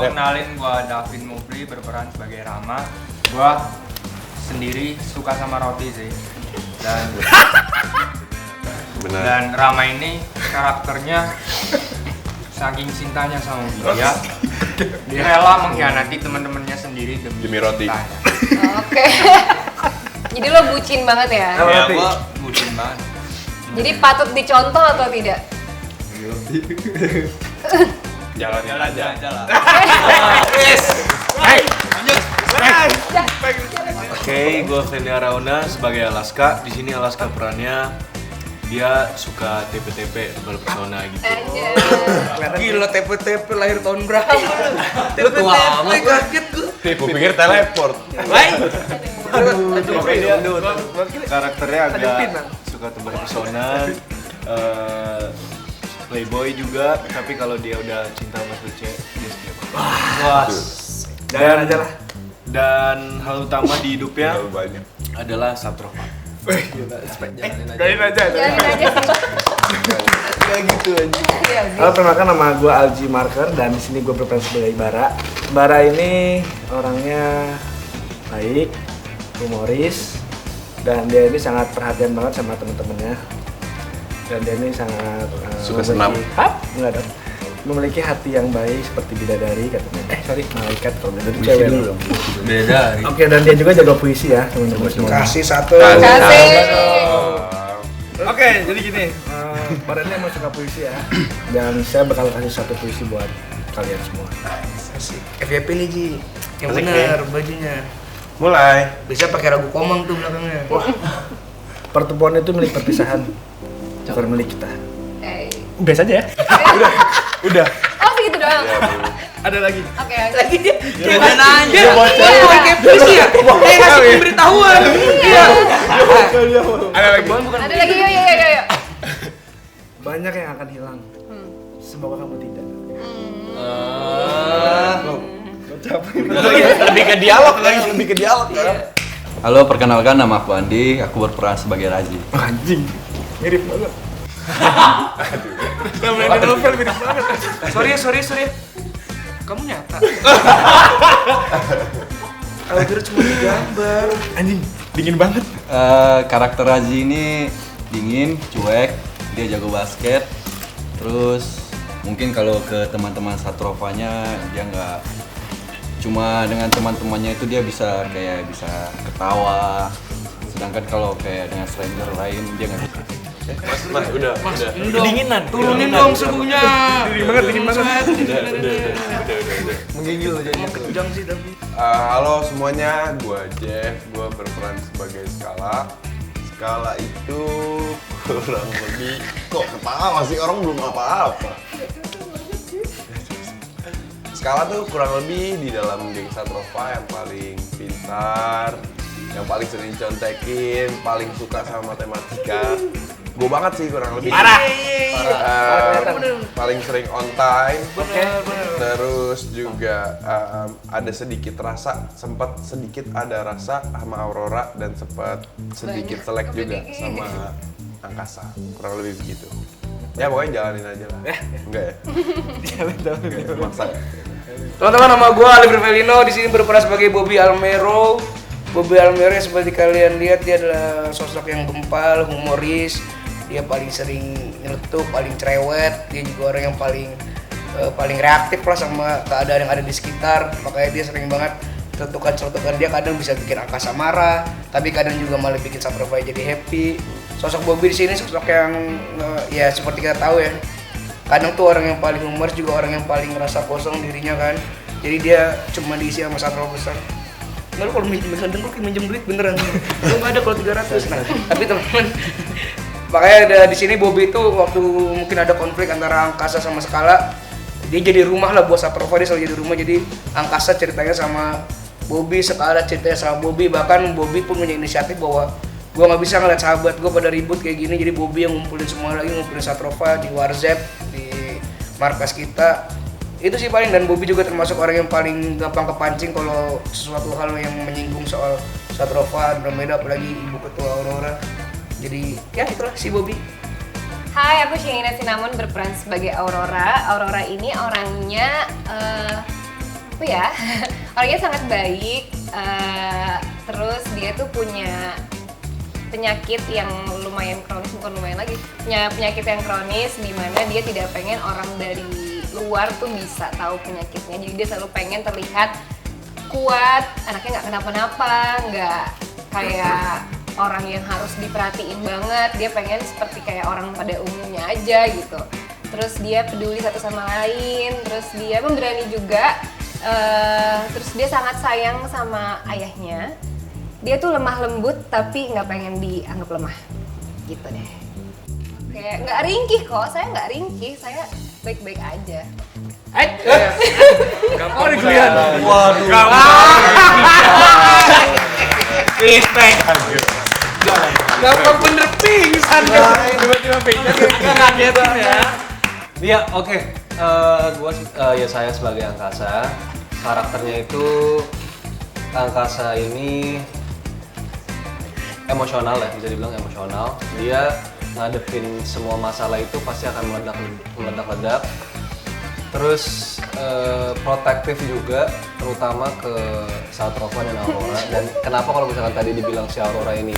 Kenalin, gua Davin Mufli berperan sebagai Rama. Gua sendiri suka sama roti sih. Dan Rama ini karakternya saking cintanya sama dia rela mengkhianati teman-temannya sendiri demi roti. Oke. Jadi lo bucin banget ya? Ya, gua bucin banget. Jadi patut dicontoh atau tidak? Jalanin aja. Oke, gue Fenia Rauna sebagai Alaska. Di sini Alaska perannya dia suka TP-TP, tebal pesona gitu. Gila TP-TP lahir tahun berapa? TP-TP kaget gue. Gue pikir teleport. Karakternya agak suka tebal pesona, playboy juga. Tapi kalau dia udah cinta sama Suce, dia setia. Wah. Dan hal utama di hidupnya adalah Satrofa. Gain aja. Kayak gitu aja. Halo, perkenalkan nama gue Alji Marker dan di sini gue berperan sebagai Bara. Bara ini orangnya baik, humoris, dan dia ini sangat perhatian banget sama temen-temennya. Dan dia ini sangat Suka senam? Enggak dong. Memiliki hati yang baik seperti bidadari katanya. Malaikat kalau bidadari cewek dulu. Bidadari. Oke, dan dia juga jago puisi ya teman-teman semua. Kasih satu. Kasih. Oke, jadi gini, Bara ini emang suka puisi ya. Dan saya bakal kasih satu puisi buat kalian semua. Asik. FYP nih Ji. Yang benar bajunya. Mulai. Bisa pakai ragu komang tuh belakangnya. Pertemuan itu milik perpisahan, bukan milik kita. Biasa aja ya. Udah. Oh segitu doang? Ada lagi. Oke. Lagi dia kayak nanya. Dia pakai puisi ya. Kayak ngasih pemberitahuan. Iya. Ada lagi. Ada lagi, yuk. Banyak yang akan hilang. Semoga kamu tidak. Lebih ke dialog kan? Halo, perkenalkan nama aku Andi, aku berperan sebagai Razi. Anjing, mirip banget. Namanya di novel mirip banget. Sorry. Kamu nyata. Kalau kira cuma digambar. Anjing, dingin banget. Karakter Razi ini dingin, cuek, dia jago basket. Terus mungkin kalau ke teman-teman Satrovanya dia nggak cuma dengan teman-temannya itu dia bisa ketawa. Sedangkan kalau kayak dengan stranger lain dia nggak bisa. Mas, udah. Kedinginan. Turunin dong suhunya. Dingin banget. Udah. Menggigil jadinya. Kejang sih tapi. Halo semuanya, gue Jeff, gue berperan sebagai Skala. Skala itu kurang lebih kok ketawa sih, orang belum apa-apa. Skala tuh kurang lebih di dalam geng Satrova yang paling pintar, yang paling sering contekin, paling suka sama matematika. Gue banget sih kurang lebih. Parah. Paling sering on time. Bener. Terus juga ada sedikit rasa, sempat sedikit ada rasa sama Aurora dan sempat sedikit selek juga sama Angkasa. Kurang lebih begitu. Ya pokoknya jalanin aja lah. Enggak ya? Jalanin. Maksa. Teman-teman, nama gue Ali Bervelino, di sini berperan sebagai Bobby Almero. Bobby Almero seperti kalian lihat dia adalah sosok yang gempal, humoris. Dia paling sering nyeletuk, paling cerewet. Dia juga orang yang paling reaktif lah sama keadaan yang ada di sekitar. Makanya dia sering banget celutukan dia kadang bisa bikin Angkasa marah, tapi kadang juga malah bikin Satrova jadi happy. Sosok Bobby di sini sosok yang ya seperti kita tahu ya. Kadang tuh orang yang paling humoris juga orang yang paling ngerasa kosong dirinya kan. Jadi dia cuma diisi sama Satrova besar. Nggak, lu kalau minjem duit beneran. Lu nggak ada kalau 300. Nah, tapi teman-teman, makanya ada di sini Bobby itu waktu mungkin ada konflik antara Angkasa sama Skala, dia jadi rumah lah buat Satrova, dia selalu jadi rumah. Jadi Angkasa ceritanya sama Bobby, Skala ceritanya sama Bobby. Bahkan Bobby pun punya inisiatif bahwa gue nggak bisa ngeliat sahabat gue pada ribut kayak gini. Jadi Bobby yang ngumpulin semua lagi, ngumpulin Satrova di Warzep, di markas kita. Itu sih paling. Dan Bobby juga termasuk orang yang paling gampang kepancing kalau sesuatu hal yang menyinggung soal Satrova, Andromeda, apalagi ibu ketua Aurora. Jadi ya itulah si Bobby. Hai, aku Shenina Sinamon berperan sebagai Aurora. Aurora ini orangnya apa ya? Orangnya sangat baik. Terus dia tuh punya penyakit yang lumayan kronis, bukan lumayan lagi, punya penyakit yang kronis di mana dia tidak pengen orang dari luar tuh bisa tahu penyakitnya. Jadi dia selalu pengen terlihat kuat, anaknya nggak kenapa-napa, nggak kayak orang yang harus diperhatiin banget. Dia pengen seperti kayak orang pada umumnya aja gitu. Terus dia peduli satu sama lain, terus dia pemberani juga. Terus dia sangat sayang sama ayahnya. Dia tuh lemah lembut tapi nggak pengen dianggap lemah, gitu deh. Kayak nggak ringkih kok, saya nggak ringkih, saya baik-baik aja. Gampang kelihatan. Waduh. Respect. Gampang bener pingsan. Tiba-tiba pingsan ngagetin ya. Iya, oke. Ya saya sebagai Angkasa, karakternya itu Angkasa ini emosional ya, bisa dibilang emosional. Dia ngadepin semua masalah itu pasti akan meledak-ledak. Terus protektif juga, terutama ke Satrova dan Aurora. Dan kenapa kalau misalkan tadi dibilang si Aurora ini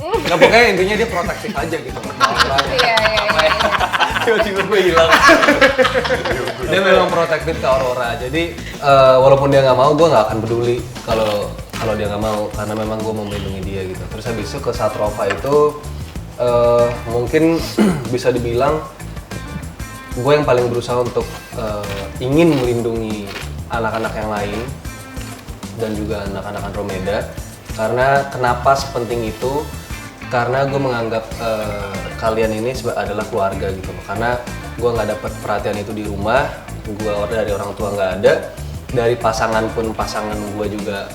nggak, pokoknya intinya dia protektif aja gitu loh. Iya. Tiba-tiba gue hilang. Dia memang protektif ke Aurora. Jadi walaupun dia nggak mau, gue nggak akan peduli kalau dia nggak mau, karena memang gue mau melindungi dia gitu. Terus habis itu ke Satrova itu mungkin bisa dibilang gue yang paling berusaha untuk ingin melindungi anak-anak yang lain dan juga anak-anak Andromeda. Karena kenapa sepenting itu? Karena gue menganggap kalian ini adalah keluarga gitu loh. Karena gue nggak dapet perhatian itu di rumah, gue dari orang tua nggak ada, dari pasangan pun pasangan gue juga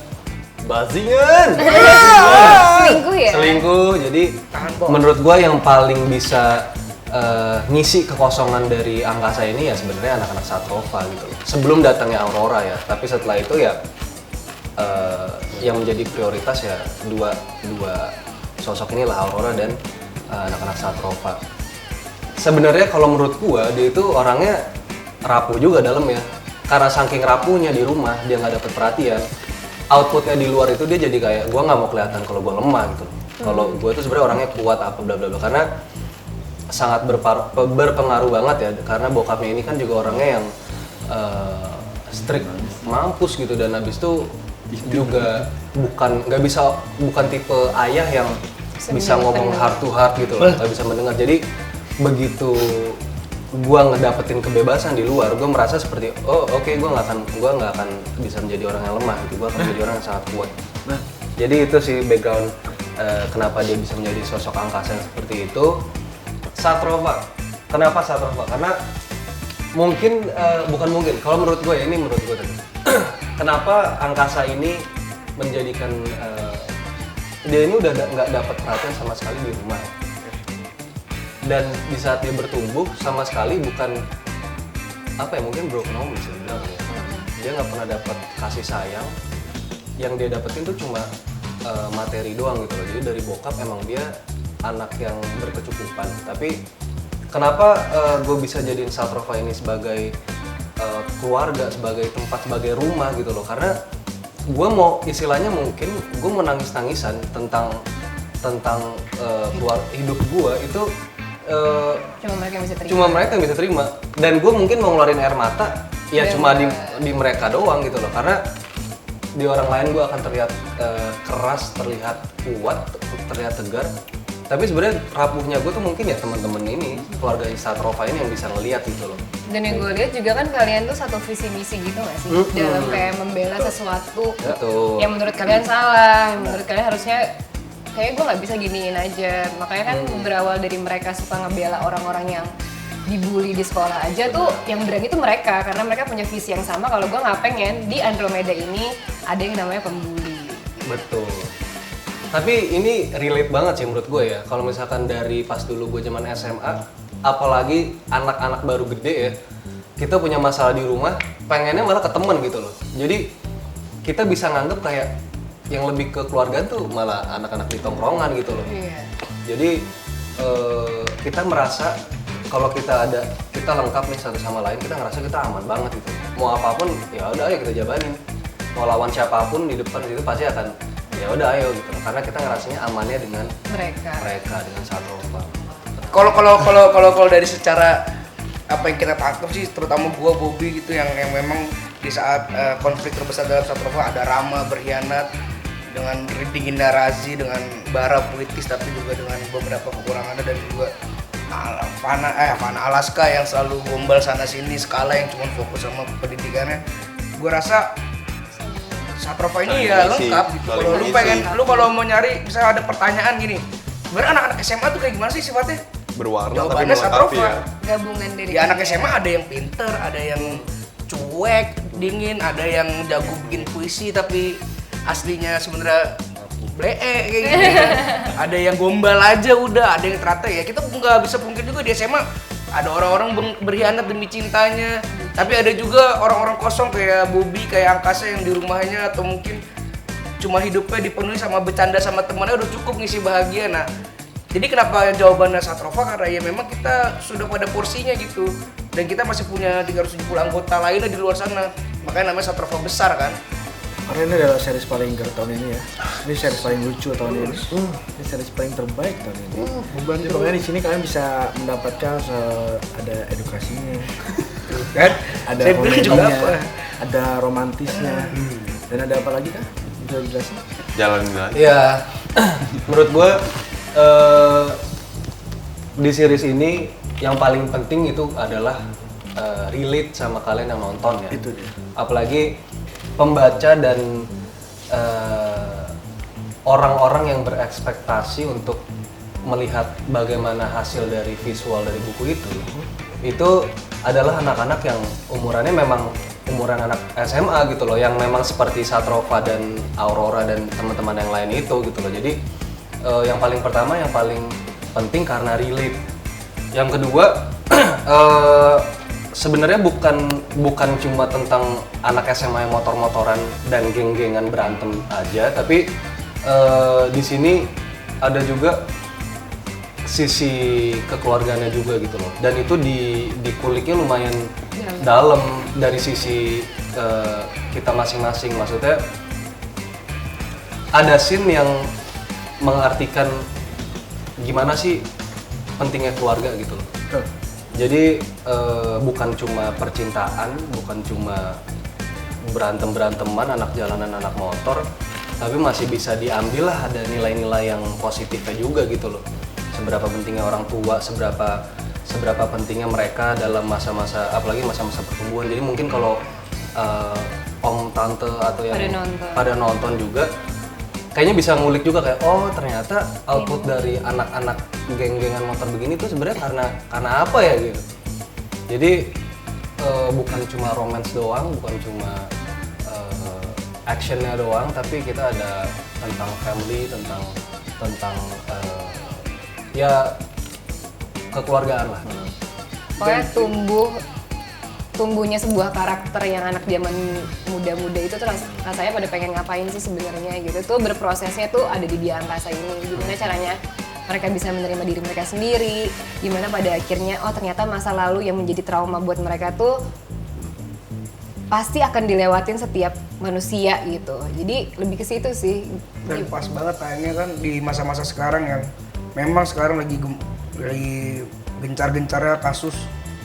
bajingan. Selingkuh ya? Selingkuh. Jadi menurut gue yang paling bisa ngisi kekosongan dari Angkasa ini ya sebenarnya anak-anak Satrova gitu loh. Sebelum datangnya Aurora ya, tapi setelah itu ya yang menjadi prioritas ya dua sosok inilah, Aurora dan anak-anak Satrova. Sebenarnya kalau menurut gua dia itu orangnya rapuh juga dalam ya, karena saking rapuhnya di rumah dia nggak dapet perhatian, outputnya di luar itu dia jadi kayak gua nggak mau kelihatan kalau gua lemah gitu. Kalau gua itu sebenarnya orangnya kuat apa bla bla bla, karena sangat berpengaruh banget ya, karena bokapnya ini kan juga orangnya yang strict mampus gitu, dan habis itu juga bukan tipe ayah yang bisa ngomong heart to heart gitu loh, nggak bisa mendengar. Jadi begitu gua ngedapetin kebebasan di luar, gua merasa seperti oke, gua nggak akan bisa menjadi orang yang lemah gitu, gua akan menjadi orang yang sangat kuat. Jadi itu sih background kenapa dia bisa menjadi sosok Angkasa yang seperti itu. Satrova, kenapa Satrova? Karena kalau menurut gue ya, ini menurut gue tadi. Kenapa Angkasa ini menjadikan dia ini udah nggak dapat perhatian sama sekali di rumah, dan di saat dia bertumbuh sama sekali bukan apa ya, mungkin broken home bisa dibilang ya. Dia nggak pernah dapat kasih sayang, yang dia dapetin tuh cuma materi doang gitu loh. Jadi dari bokap emang dia anak yang berkecukupan, tapi kenapa gue bisa jadiin Satrova ini sebagai keluarga, sebagai tempat, sebagai rumah gitu loh, karena gue mau istilahnya mungkin gue mau nangis-nangisan tentang hidup gue itu cuma mereka yang bisa terima, dan gue mungkin mau ngeluarin air mata ya cuma di mereka doang gitu loh, karena di orang lain gue akan terlihat keras, terlihat kuat, terlihat tegar. Tapi sebenarnya rapuhnya gue tuh mungkin ya teman-teman ini, keluarga Satrova ini yang bisa ngeliat gitu loh. Dan yang gue lihat juga kan kalian tuh satu visi misi gitu gak sih? Dalam kayak membela sesuatu yang menurut kalian salah, yang menurut kalian harusnya kayak gue nggak bisa giniin aja. Makanya kan berawal dari mereka suka ngebela orang-orang yang dibully di sekolah aja tuh, yang berani tuh mereka, karena mereka punya visi yang sama. Kalau gue nggak pengen di Andromeda ini ada yang namanya pembuli. Betul. Tapi ini relate banget sih menurut gue ya, kalau misalkan dari pas dulu gue zaman SMA, apalagi anak-anak baru gede ya, kita punya masalah di rumah, pengennya malah ke temen gitu loh. Jadi kita bisa nganggep kayak yang lebih ke keluarga tuh malah anak-anak di tongkrongan gitu loh. Iya. Jadi kita merasa kalau kita lengkap nih satu sama lain, kita ngerasa kita aman banget gitu. Mau apapun ya udah ayo kita jabanin. Mau lawan siapapun di depan itu pasti akan ya udah ayo gitu. Karena kita ngerasanya amannya dengan mereka dengan Satrova. Kalau dari secara apa yang kita tangkap sih, terutama gua Bobby gitu yang memang di saat konflik terbesar dalam Satrova ada Rama berkhianat dengan dingin Razi, dengan Bara politis tapi juga dengan beberapa kekurangannya, dan juga Fana Alaska yang selalu gombal sana sini, Skala yang cuma fokus sama pendidikannya. Gua rasa Satrova ini ya lengkap gitu. Kalau kalau mau nyari misalnya ada pertanyaan gini, sebenarnya anak-anak SMA tuh kayak gimana sih sifatnya? Berwarna tapi Jawabannya melengkapi Satrova. ya. Gabungan dari Di anak SMA ada yang pinter, ada yang cuek, dingin, ada yang jago bikin puisi tapi aslinya sebenarnya blee kayak gitu kan. Ada yang gombal aja udah, ada yang ternyata ya kita nggak bisa pungkir juga di SMA ada orang-orang berkhianat demi cintanya, tapi ada juga orang-orang kosong kayak Bobby, kayak Angkasa yang di rumahnya atau mungkin cuma hidupnya dipenuhi sama bercanda sama temannya udah cukup ngisi bahagia. Nah, jadi kenapa jawabannya Satrova? Karena ya memang kita sudah pada porsinya gitu, dan kita masih punya 370 anggota lainnya di luar sana, makanya namanya Satrova besar kan. Karena ini adalah series paling ger tahun ini ya. Ini series paling lucu tahun ini. Ini series paling terbaik tahun ini. Pokoknya di sini kalian bisa mendapatkan ada edukasinya, Kan? ada Saya bilang juga komedinya, apa? ada romantisnya, dan ada apa lagi kah? Bisa dijelasin? Jalanin aja. Ya, menurut gue di series ini yang paling penting itu adalah relate sama kalian yang nonton ya. Itu dia. Apalagi pembaca dan orang-orang yang berekspektasi untuk melihat bagaimana hasil dari visual dari buku itu adalah anak-anak yang umurannya memang umuran anak SMA gitu loh, yang memang seperti Satrova dan Aurora dan teman-teman yang lain itu gitu loh. Jadi yang paling pertama, yang paling penting karena relate. Yang kedua sebenarnya bukan cuma tentang anak SMA yang motor-motoran dan geng-gengan berantem aja, tapi di sini ada juga sisi kekeluargaannya juga gitu loh. Dan itu dikuliknya lumayan dalam dari sisi kita masing-masing. Maksudnya ada scene yang mengartikan gimana sih pentingnya keluarga gitu loh. Jadi bukan cuma percintaan, bukan cuma berantem-beranteman, anak jalanan, anak motor, tapi masih bisa diambil lah ada nilai-nilai yang positifnya juga gitu loh. Seberapa pentingnya orang tua, seberapa pentingnya mereka dalam masa-masa, apalagi masa-masa pertumbuhan. Jadi mungkin kalau om, tante atau yang pada nonton juga, kayaknya bisa ngulik juga kayak oh ternyata output dari anak-anak geng-gengan motor begini tuh sebenarnya karena apa ya gitu. Jadi bukan cuma romance doang, bukan cuma actionnya doang, tapi kita ada tentang family, tentang ya kekeluargaan lah. Pokoknya tumbuhnya sebuah karakter yang anak zaman muda-muda itu tuh rasanya pada pengen ngapain sih sebenarnya gitu. Tuh berprosesnya tuh ada di Dia Angkasa ini. Gimana caranya mereka bisa menerima diri mereka sendiri, gimana pada akhirnya oh ternyata masa lalu yang menjadi trauma buat mereka tuh pasti akan dilewatin setiap manusia gitu. Jadi lebih ke situ sih. Dan pas banget tayangnya kan di masa-masa sekarang yang memang sekarang lagi gencar-gencarnya kasus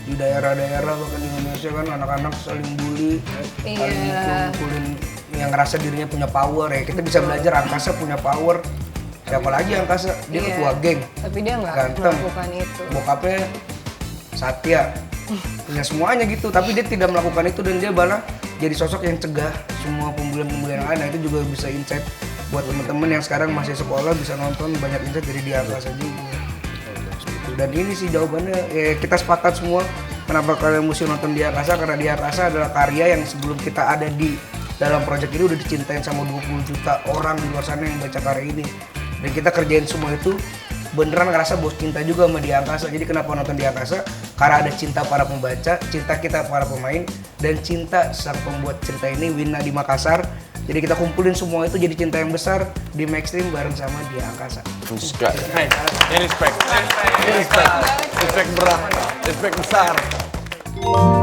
di daerah-daerah, bahkan di Indonesia kan anak-anak saling bully, saling mukul-mukulin yang ngerasa dirinya punya power ya. Kita bisa belajar Angkasa punya power. Siapa lagi Angkasa? Dia ketua geng. Tapi dia nggak Ganteng. melakukan itu. Bokapnya Satya. Punya semuanya gitu, tapi dia tidak melakukan itu dan dia malah jadi sosok yang cegah semua pembulian-pembulian yang lain. Nah, itu juga bisa insight buat teman-teman yang sekarang masih sekolah, bisa nonton banyak insight dari Dia Angkasa juga. Dan ini sih jawabannya, ya kita sepakat semua kenapa kalian mesti nonton Dia Angkasa, karena Dia Angkasa adalah karya yang sebelum kita ada di dalam proyek ini udah dicintain sama 20 juta orang di luar sana yang baca karya ini. Dan kita kerjain semua itu beneran ngerasa bos cinta juga sama Dia Angkasa. Jadi kenapa nonton Dia Angkasa? Karena ada cinta para pembaca, cinta kita para pemain, dan cinta sang pembuat cerita ini, Wina di Makassar. Jadi kita kumpulin semua itu jadi cinta yang besar di Maxstream bareng sama Dia Angkasa. Respect. Respect berat. Respect besar.